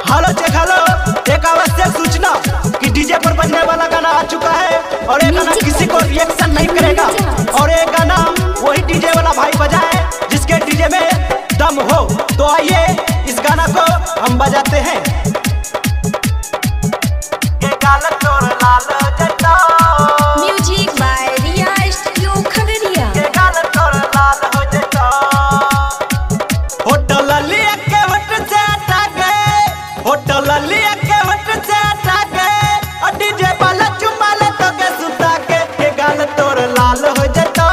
Hello check hello, एक आवश्यक सूचना कि डीजे पर बजने वाला गाना आ चुका है और ये गाना किसी को रिएक्शन नहीं करेगा और ये गाना वही डीजे वाला भाई बजाए जिसके डीजे में दम हो। तो आइए इस गाना को हम बजाते हैं। ये गाना तोर लाल जटा, music by Riya studio Khagaria. ये गाना तोर लाल हो जटा, होटल लिया के वट से हटा गए, होटल लिया के वट से हटा गए और डीजे वाला चुमा ले तो के सुता के। ये गाना तोर लाल हो जटा,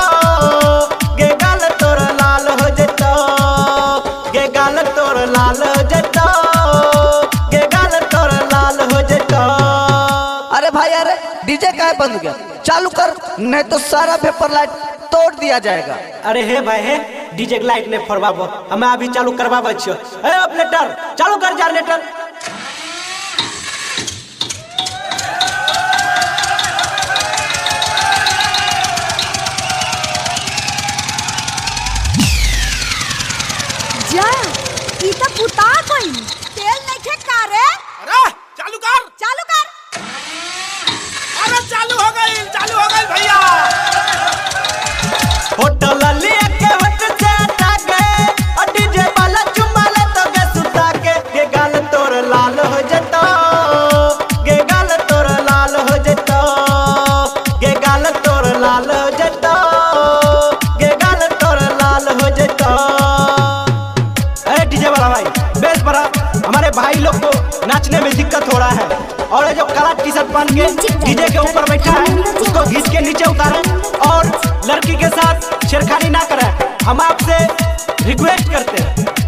ये गाना तोर लाल हो जटा, ये गाना तोर लाल हो जटा, ये गाना तोर लाल हो जटा। अरे भाई अरे डीजे काहे बंद हो गया? चालू कर, नहीं तो सारा पेपर लाइट तोड़ दिया जाएगा। अरे हे भाई हे डीजे के लाइट ने फोड़बाबो, हमें अभी चालू करवाबे छियो। ए ऑपरेटर चालू कर जनरेटर। जा ई त पुता गई, तेल नइखे का रे? अरे चालू कर, चालू कर। अरे चालू हो गई भैया। होटल लिया के वट से हटा गए और डीजे वाला चुमा ले तो के सुता के। ये गाल तोर लाल हो जता, ये गाल तोर लाल हो जता, ये गाल तोर लाल हो जता, ये गाल तोर लाल हो जता। अरे डीजे वाला भाई बेस बड़ा, हमारे भाई लोग को नाचने में दिक्कत हो रहा है और ये जो काला टी शर्ट पहन के डीजे के ऊपर बैठा है उसको घींच के नीचे उतारें और लड़की के साथ छेड़खानी ना करें। हम आपसे रिक्वेस्ट करते हैं।